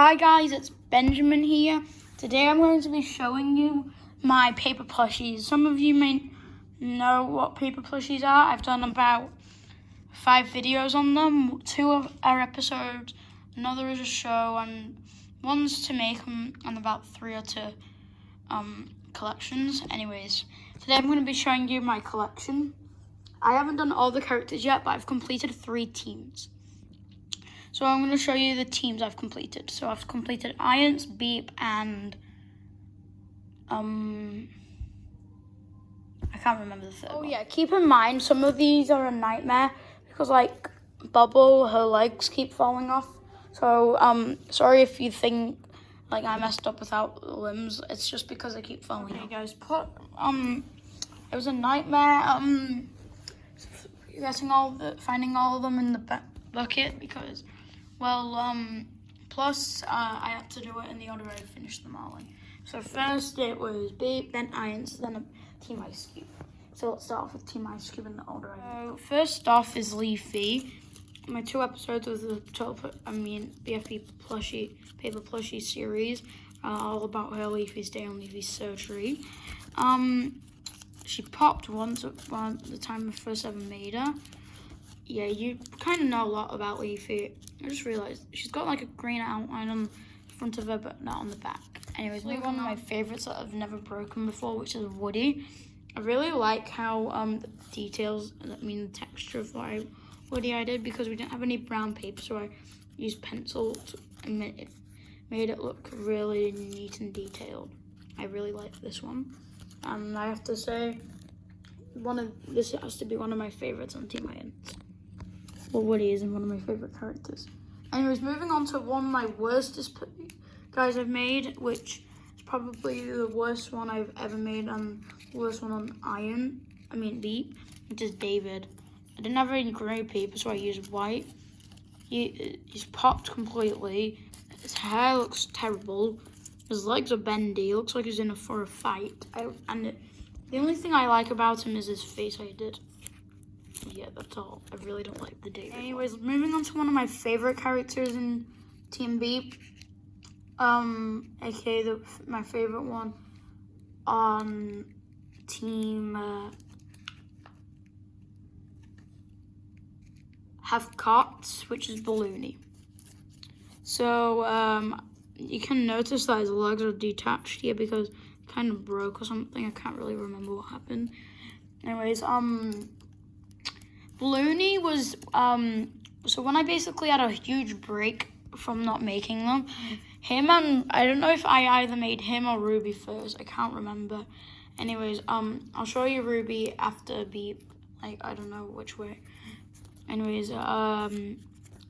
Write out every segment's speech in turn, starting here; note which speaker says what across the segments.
Speaker 1: Hi guys, it's Benjamin here. Today I'm going to be showing you my paper plushies. Some of you may know what paper plushies are. I've done about 5 videos on them. 2 are episodes, another is a show, and one's to make them, and about 3 are to collections. Anyways, today I'm going to be showing you my collection. I haven't done all the characters yet, but I've completed 3 teams. So I'm going to show you the teams I've completed. So I've completed Irons, Beep, and I can't remember the third one. Yeah, keep in mind some of these are a nightmare because like Bubble, her legs keep falling off. So sorry if you think like I messed up without the limbs. It's just because they keep falling off. Okay, guys, it was a nightmare finding all of them in the bucket because. Well, plus I had to do it in the order I finished them all in. So first it was Beep, then Irons, then Team Ice Cube. So let's start off with Team Ice Cube in the order I did. First off is Leafy. My 2 episodes of the BFP plushie, paper plushie series are all about her Leafy's day and Leafy's surgery. She popped once at the time I first ever made her. Yeah, you kind of know a lot about Leafy. I just realized she's got like a green outline on the front of her, but not on the back. Anyways, one of my favorites that I've never broken before, which is Woody. I really like how the details, the texture of Woody I did, because we didn't have any brown paper, so I used pencil and made it look really neat and detailed. I really like this one, and I have to say, this has to be one of my favorites on Team Irons. Well, Woody is one of my favorite characters. Anyways, moving on to one of my worst guys I've made, which is probably the worst one I've ever made, and the worst one on Beep, which is David. I didn't have any grey paper, so I used white. He's popped completely. His hair looks terrible. His legs are bendy. He looks like he's in for a fight. The only thing I like about him is his face I did. Yeah, that's all. I really don't like the David. Anyways, moving on to one of my favorite characters in Team Beep. aka my favorite one on Team Have Cots, which is Balloony. So you can notice that his legs are detached here because it kind of broke or something. I can't really remember what happened. Anyways, Balloony was, so when I basically had a huge break from not making them, I don't know if I either made him or Ruby first, I can't remember. Anyways, I'll show you Ruby after Beep, I don't know which way. Anyways, yeah,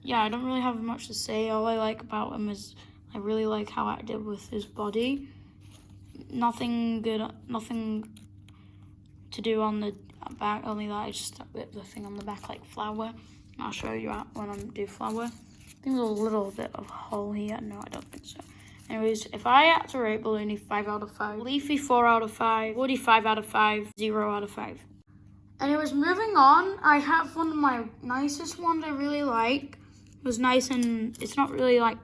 Speaker 1: I don't really have much to say. All I like about him is I really like how I did with his body. Nothing to do on the back, only that I just stuck the thing on the back like flower. I'll show you when I do flower. I think there's a little bit of a hole here. No, I don't think so. Anyways, if I had to rate Balloony 5 out of 5, Leafy 4 out of 5, Woody 5 out of 5, 0 out of 5. Anyways, moving on, I have one of my nicest ones I really like. It was nice and it's not really like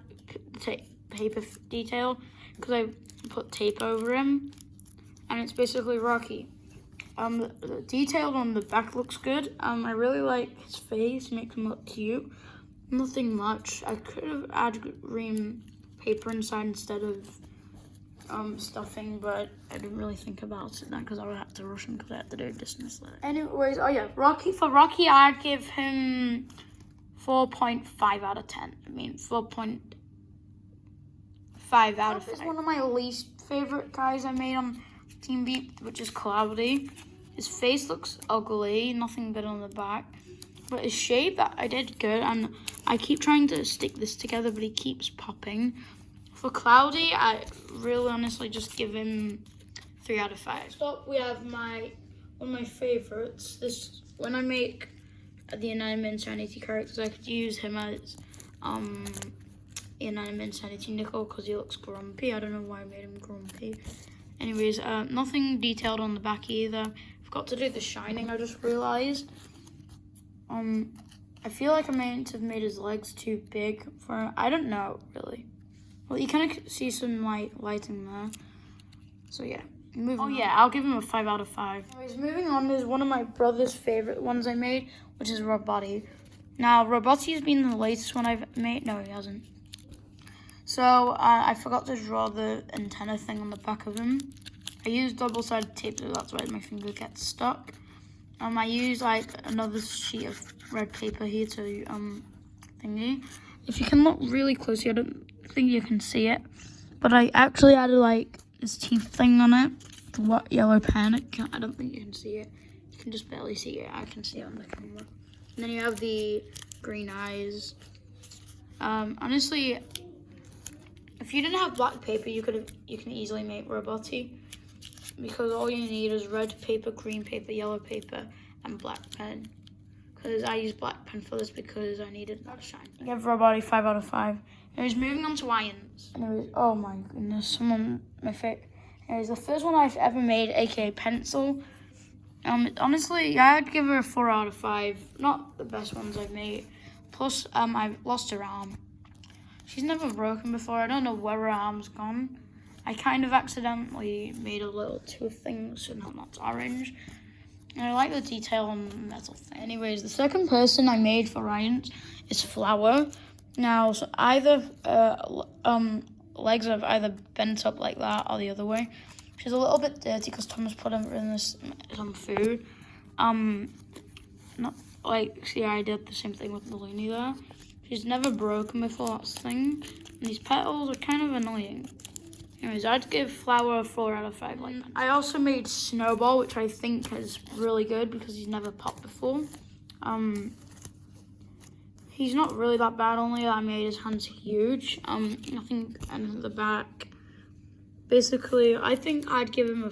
Speaker 1: paper detail because I put tape over him, and it's basically Rocky. The detail on the back looks good. I really like his face, makes him look cute. Nothing much. I could have added green paper inside instead of stuffing, but I didn't really think about it then because I would have to rush him because I had to do a distance letter. Anyways, for Rocky, I'd give him 4.5 out of 10. 4.5 out of 5. He's one of my least favorite guys I made on Team Beep, which is Cloudy. His face looks ugly, nothing good on the back. But his shape, I did good, and I keep trying to stick this together, but he keeps popping. For Cloudy, I really honestly just give him 3 out of 5. Next up, we have one of my favorites. When I make the Inanimate Insanity characters, I could use him as Inanimate Insanity Nickel because he looks grumpy. I don't know why I made him grumpy. Anyways, nothing detailed on the back either. Forgot to do the shining, I just realized. I feel like I meant to have made his legs too big for him. I don't know, really. Well, you kind of see some lighting there. So yeah, moving on. Yeah, I'll give him a 5 out of 5. Anyways, moving on is one of my brother's favorite ones I made, which is Robotti. Now, Robotti has been the latest one I've made. No, he hasn't. So I forgot to draw the antenna thing on the back of him. I used double-sided tape, so that's why my finger gets stuck. I used like another sheet of red paper here to thingy. If you can look really closely, I don't think you can see it, but I actually added like this teeth thing on it, the yellow pen. I don't think you can see it. You can just barely see it. I can see it on the camera. And then you have the green eyes. Honestly, if you didn't have black paper, you can easily make Robotti, because all you need is red paper, green paper, yellow paper, and black pen. Because I used black pen for this because I needed that shine. I give Robotti 5 out of 5. Anyways, moving on to irons. Anyways, oh my goodness, my favorite. Anyways, the first one I've ever made, aka pencil. Honestly, I'd give her a 4 out of 5. Not the best ones I've made. Plus, I've lost her arm. She's never broken before. I don't know where her arm's gone. I kind of accidentally made a little tooth thing, so now that's orange. And I like the detail on the metal thing. Anyways, the second person I made for irons is Flower. Now, so either legs have either bent up like that or the other way. She's a little bit dirty because Thomas put her in some food. Not like, see, I did the same thing with the Looney there. She's never broken before, that's the thing. And these petals are kind of annoying. Anyways, I'd give Flower a 4 out of 5. Like that. I also made Snowball, which I think is really good because he's never popped before. He's not really that bad, only I made his hands huge. I think, and the back. Basically, I think I'd give him a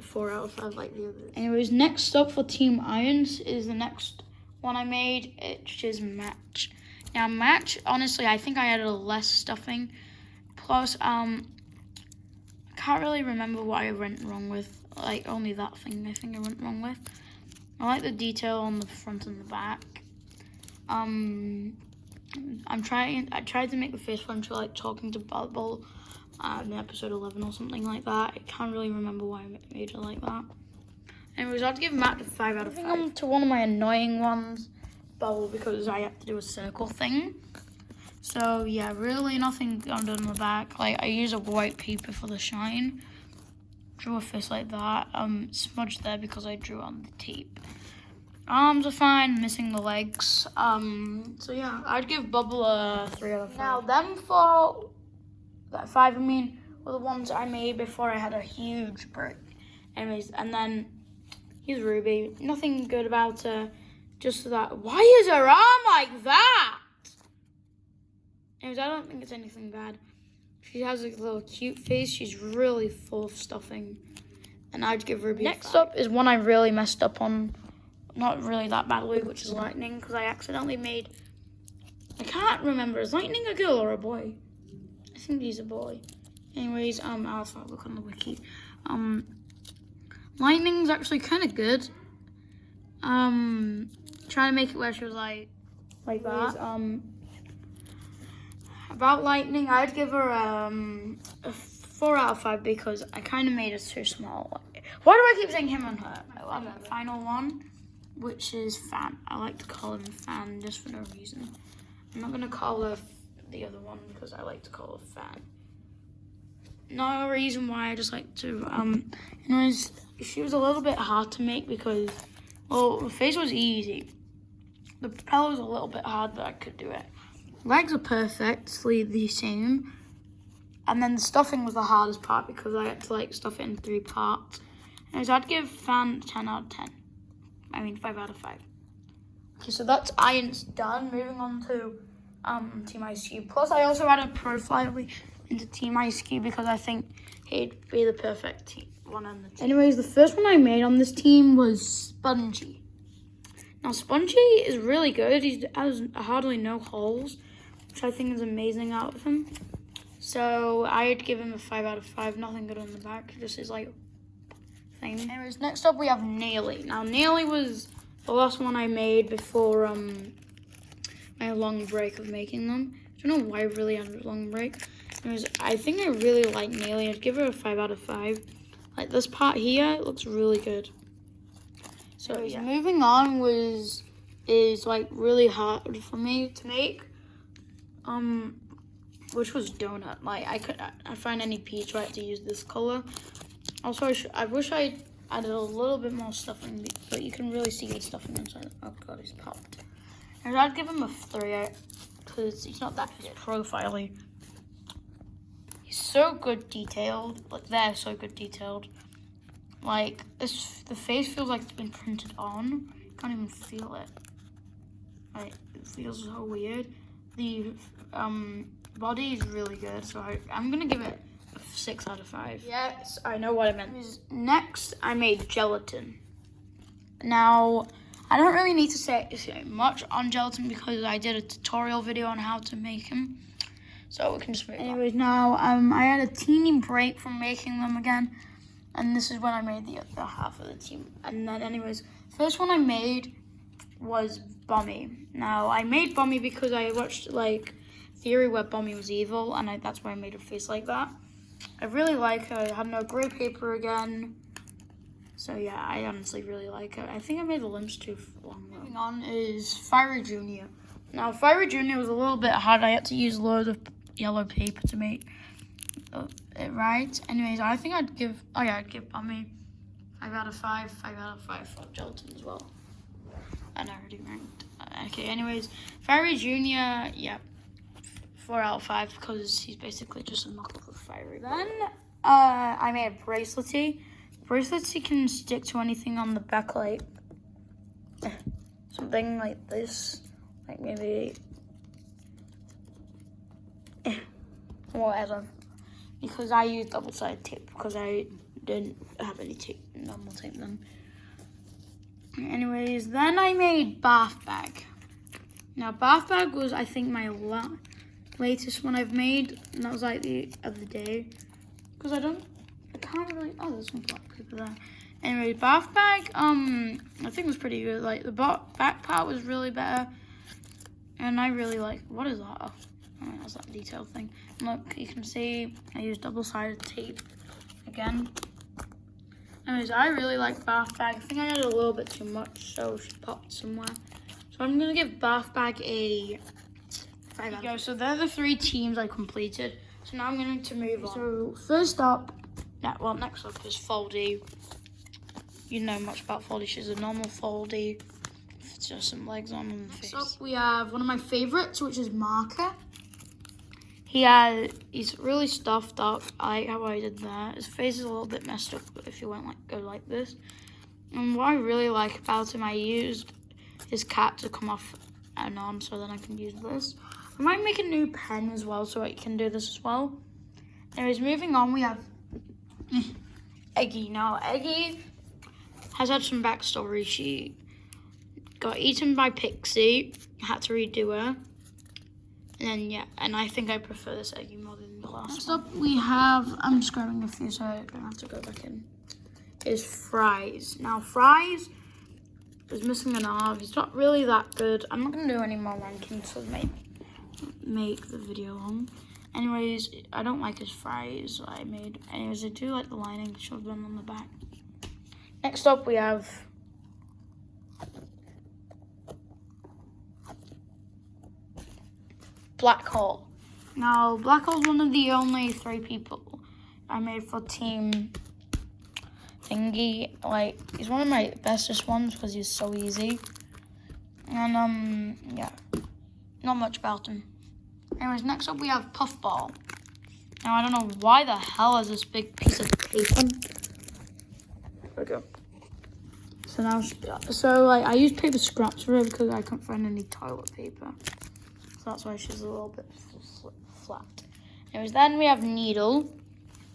Speaker 1: 4 out of 5 like the others. Anyways, next up for Team Irons is the next one I made, which is Match. Now, Match, honestly, I think I added less stuffing. Plus, I can't really remember what I went wrong with. Like, only that thing I think I went wrong with. I like the detail on the front and the back. I tried to make the first one to like talking to Bubble in episode 11 or something like that. I can't really remember why I made it like that. Anyways, I'd give Matt a 5 out of 5. Moving on to one of my annoying ones, Bubble, because I have to do a circle thing. So yeah, really nothing done on the back. Like, I use a white paper for the shine. Drew a fist like that. Smudged there because I drew on the tape. Arms are fine, missing the legs. So yeah, I'd give Bubble a 3 out of 5. Now, them for that 5, were the ones I made before I had a huge break. Anyways, and then here's Ruby. Nothing good about her, just that. Why is her arm like that? Anyways, I don't think it's anything bad. She has a little cute face. She's really full of stuffing. And I'd give Ruby a 5. Up is one I really messed up on. Not really that badly, which is Lightning, because I accidentally made... I can't remember. Is Lightning a girl or a boy? I think he's a boy. Anyways, I'll have a look on the wiki. Lightning's actually kind of good. Trying to make it where she was like that. About Lightning, I'd give her a 4 out of 5 because I kind of made it too small. Why do I keep saying him and her? Final one, which is Fan. I like to call him Fan just for no reason. I'm not going to call her the other one because I like to call her Fan. No reason why, I just like to, anyways, she was a little bit hard to make because, well, the face was easy. The propeller was a little bit hard, but I could do it. Legs are perfectly the same. And then the stuffing was the hardest part because I had to like stuff it in 3 parts. Anyways, I'd give Fan 10 out of 10. 5 out of 5. Okay, so that's Irons done. Moving on to Team Ice Cube. Plus, I also added Profile into Team Ice Cube because I think he'd be the perfect one on the team. Anyways, the first one I made on this team was Spongy. Now, Spongy is really good. He has hardly no holes, which I think is amazing out of him. So I'd give him a 5 out of 5. Nothing good on the back. Just his like thing. Anyways, next up we have Nearly. Now, Nearly was the last one I made before my long break of making them. don't know why I really had a long break. Anyways, I think I really like nailing. I'd give it a 5 out of 5. Like this part here, it looks really good. So yeah. Moving on is like really hard for me to make. Which was donut. Like I find any peach, so I had to use this color. Also, I wish I added a little bit more stuffing, but you can really see the stuffing inside. Oh god, he's popped. And I'd give him a 3 because he's not that profile-y. He's so good detailed. Like they're so good detailed. Like the face feels like it's been printed on. Can't even feel it. Like it feels so weird. The body is really good, so I'm gonna give it a 6 out of 5. Yes, I know what I meant. Next, I made gelatin. Now, I don't really need to say much on gelatin because I did a tutorial video on how to make them. So we can just move on. Anyways, now I had a teeny break from making them again. And this is when I made the other half of the team. And then anyways, first one I made was Bummy. Now, I made Bummy because I watched like theory where Bummy was evil, and that's why I made a face like that. I really like her. I had no gray paper again. So yeah, I honestly really like her. I think I made the limbs too long though. Moving on is Fiery Junior. Now, Fiery Junior was a little bit hard. I had to use loads of yellow paper to make it right. Anyways, I think I'd give Bummy 5 out of 5, 5 out of 5 for gelatin as well. And I already ranked. Okay, anyways, Fiery Junior, yeah, 4 out of 5 because he's basically just a knockoff of Fiery. Then I made a bracelety. Bracelety can stick to anything on the back, like something like this, like maybe whatever. Because I used double-sided tape because I didn't have any tape, normal tape then. Anyways, then I made bath bag. Now, bath bag was, I think, my latest one I've made, and that was like the other day. Because I can't really, oh, there's some black paper there. Anyways, bath bag, I think it was pretty good. Like, the back part was really better. And I really like, what is that? Oh, that's that detail thing. And look, you can see I used double-sided tape again. Anyways, I really like bath bag. I think I added a little bit too much, so she popped somewhere. So I'm gonna give bath bag a 5 out of 5. So they're the 3 teams I completed. So now I'm going to move on. So first up, next up is Foldy. You know much about Foldy. She's a normal Foldy. It's just some legs on the face. Next up, we have one of my favorites, which is Marker. He's really stuffed up. I like how I did that. His face is a little bit messed up if you went go like this. And what I really like about him, I used his cat to come off and on, so then I can use this. I might make a new pen as well, so I can do this as well. Anyways, moving on, we have Eggy. Now, Eggy has had some backstory. She got eaten by Pixie, had to redo her. And then, yeah, and I think I prefer this Eggy more than the last Next up, we have, I'm just grabbing a few, so I don't have to go back in, is Fries. Now, Fries is missing an R. He's not really that good. I'm not going to do any more rankings, so make the video long. Anyways, I don't like his fries I made. Anyways, I do like the lining. Should have been on the back. Next up, we have Black Hole. Now, Black Hole's one of the only 3 people I made for Team Thingy. Like, he's one of my bestest ones because he's so easy. And, yeah, not much about him. Anyways, next up we have Puffball. Now, I don't know why the hell is this big piece of paper. There we go. So now, like, I used paper scraps for her because I couldn't find any toilet paper. So that's why she's a little bit flat. Anyways, then we have Needle.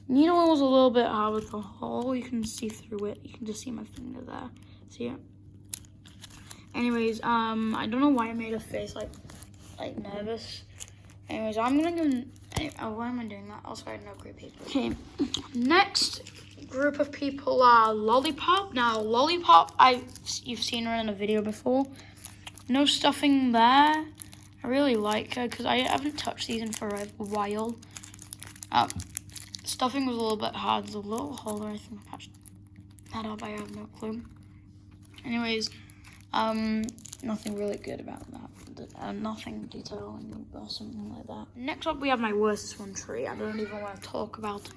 Speaker 1: Needle was a little bit hard with the hole. You can see through it. You can just see my finger there. See it? Anyways, I don't know why I made a face like nervous. Anyways, I'm gonna give. Why am I doing that? Also, I had no great paper. Okay, next group of people are Lollipop. Now, Lollipop, you've seen her in a video before. No stuffing there. I really like her because I haven't touched these in for a while. Stuffing was a little bit hard. There's a little hole there. I think I patched that up. I have no clue. Anyways, nothing really good about that. Nothing detailing or something like that. Next up, we have my worst one tree. I don't even want to talk about it.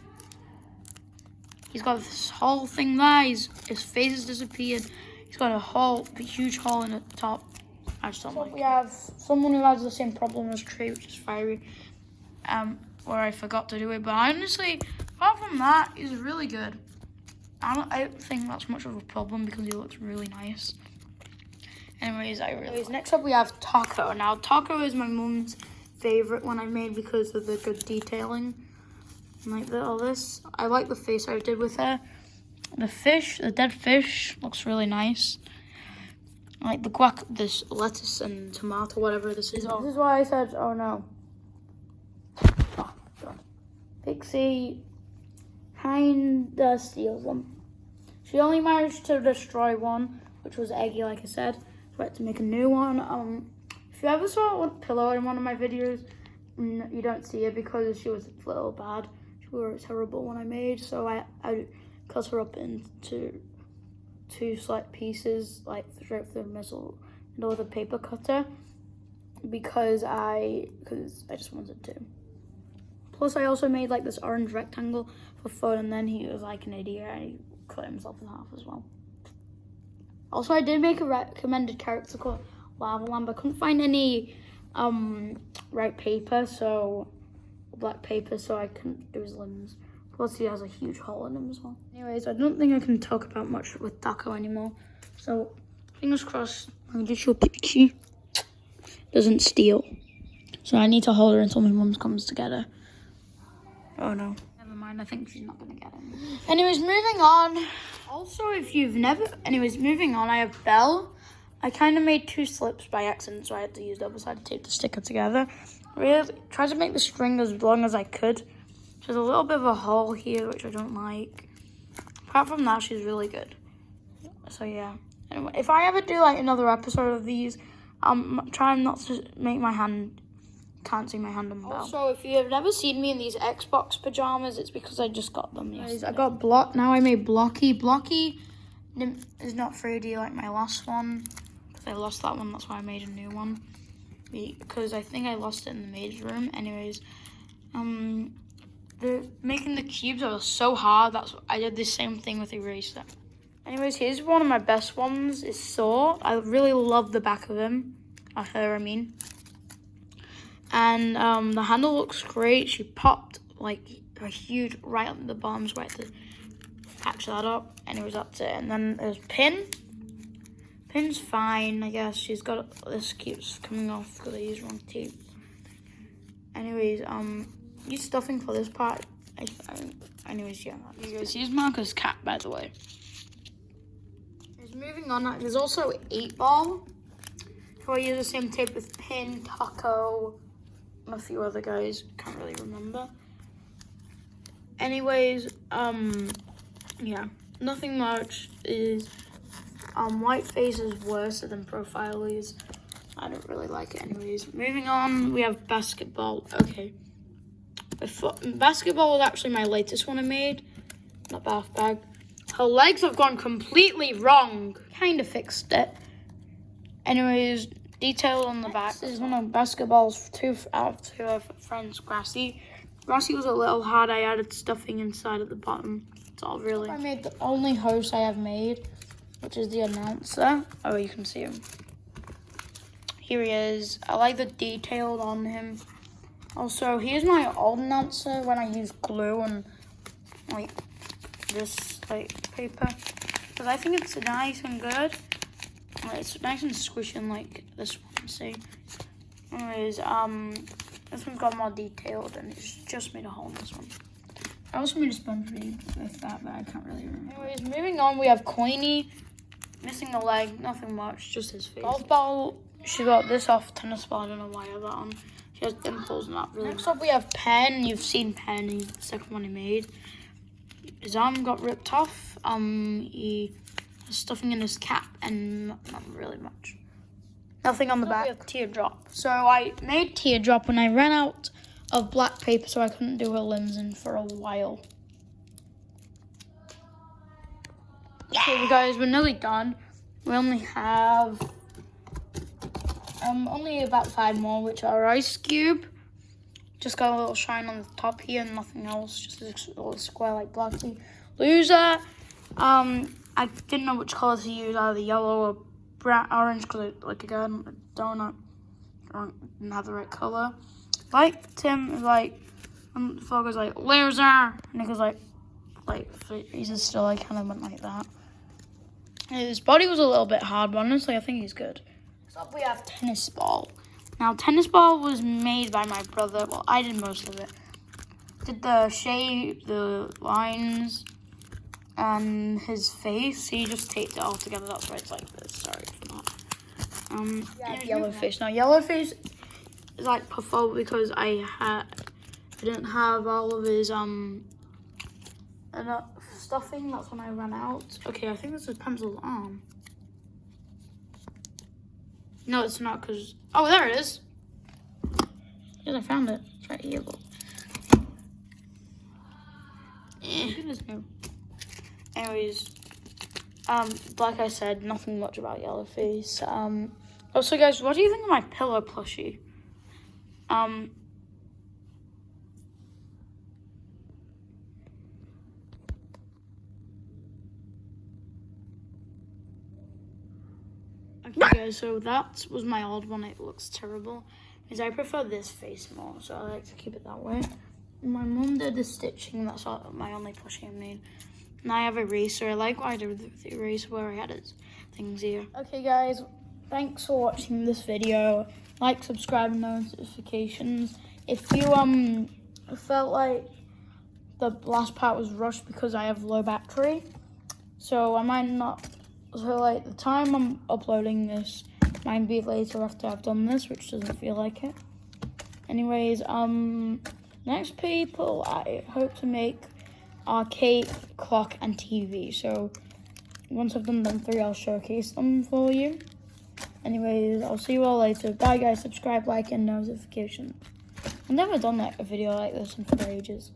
Speaker 1: He's got this whole thing there. His face has disappeared. He's got a huge hole in the top. I just don't like it. We have someone who has the same problem as Tree, which is Fiery. Where I forgot to do it. But honestly, apart from that, he's really good. I don't think that's much of a problem because he looks really nice. Anyways, next up we have Taco. Now, Taco is my mum's favorite one I made because of the good detailing. Like all this. I like the face I did with her. The dead fish, looks really nice. I like this lettuce and tomato, whatever this is. This is why I said, oh no. Oh, God. Pixie kinda steals them. She only managed to destroy one, which was Eggy, like I said. So I had to make a new one. If you ever saw a pillow in one of my videos, you don't see it because she was a little bad. She was a terrible one I made, so I cut her up into 2 slight pieces, like straight through the middle with a paper cutter, because I just wanted to. Plus, I also made like this orange rectangle for fun, and then he was like an idiot and he cut himself in half as well. Also, I did make a recommended character called Lava Lamb, but I couldn't find any white paper, black paper, so I couldn't do his limbs. Plus, he has a huge hole in him as well. Anyways, I don't think I can talk about much with Taco anymore. So, fingers crossed, I'll just show Pikachu doesn't steal. So, I need to hold her until my mum comes to get her. Oh no. Never mind, I think she's not going to get him. Anyways, moving on. Also, moving on, I have Belle. I kind of made 2 slips by accident, so I had to use double-sided tape to stick her together. Really tried to make the string as long as I could. There's a little bit of a hole here, which I don't like. Apart from that, she's really good. So, yeah. Anyway, if I ever do, like, another episode of these, I'm trying not to make my hand... Can't see my hand on Belle. Also, if you have never seen me in these Xbox pajamas, it's because I just got them yesterday. I got Now I made Blocky. Blocky is not 3D like my last one. Because I lost that one, that's why I made a new one. Because I think I lost it in the maid's room. Anyways, making the cubes was so hard. I did the same thing with Eraser. Anyways, here's one of my best ones. Is Saw. I really love the back of him. Her, I mean. And the handle looks great. She popped like a huge right on the bottom, so I had to patch that up. Anyways, that's it. And then there's Pin. Pin's fine, I guess. She's got this keeps coming off because I used wrong tape. Anyways, use stuffing for this part. Anyways, yeah. You guys, here's Marco's cat, by the way. Moving on, there's also 8 Ball. So I use the same tape with Pin, Taco, and a few other guys. Can't really remember. Anyways, yeah, nothing much. Is White Face is worse than Profile is. I don't really like it. Anyways, moving on, we have Basketball. Okay, Basketball was actually my latest one I made, not Bath Bag. Her legs have gone completely wrong. Kind of fixed it. Anyways, detail on the back. This is one of Basketball's 2 out of 2 of friends, Grassy. Grassy was a little hard. I added stuffing inside at the bottom. That's all really. I made the only host I have made, which is the announcer. Oh, you can see him. Here he is. I like the detail on him. Also, here's my old announcer when I use glue and like this paper, because I think it's nice and good. It's nice and squishy like this one. See. Anyways, this one's got more detailed and it's just made a hole in this one. I also made a sponge reed with that, but I can't really remember. Anyways, moving on, we have Coiny. Missing the leg, nothing much, just his face. Golf ball, she got this off tennis ball. I don't know why I have that on. She has dimples and that really. Next up, we have Pen. You've seen Pen. He's the second one he made. His arm got ripped off. He has stuffing in his cap and not really much. Nothing on the back. Teardrop. So I made teardrop when I ran out of black paper, so I couldn't do her limbs in for a while. Okay, guys, we're nearly done. We only have only about 5 more, which are ice cube. Just got a little shine on the top here and nothing else. Just a little square like Blackie. Loser. I didn't know which color to use, either yellow or brown, orange, because like again, a donut didn't have the right color. Like Tim is like, and Phil goes like loser, and he goes like he's still like kind of went like that. His body was a little bit hard, but honestly, I think he's good. Next up, we have tennis ball. Now, tennis ball was made by my brother. Well, I did most of it. Did the shape, the lines, and his face. He just taped it all together. That's why it's like this. Sorry for that. Yellow face. Now, yellow face is like puffo because I didn't have all of his enough stuffing. That's when I ran out. Okay, I think this is pencil's arm. No, it's not, because... Oh, there it is. Yes, I found it. It's right here, look. Goodness no. Anyways, like I said, nothing much about Yellowface. Also, guys, what do you think of my pillow plushie? Okay, guys, so that was my old one. It looks terrible because I prefer this face more, so I like to keep it that way. My mum did the stitching. That's all, my only plushie I made. And I have a eraser. I like what I did with the eraser where I had his things here. Okay, guys, thanks for watching this video. Like, subscribe, and notifications. If you felt like the last part was rushed because I have low battery, so I might not. So, like, the time I'm uploading this might be later after I've done this, which doesn't feel like it. Anyways, next people I hope to make are cake, clock, and TV. So, once I've done them 3, I'll showcase them for you. Anyways, I'll see you all later. Bye, guys. Subscribe, like, and notifications. I've never done a video like this in for ages.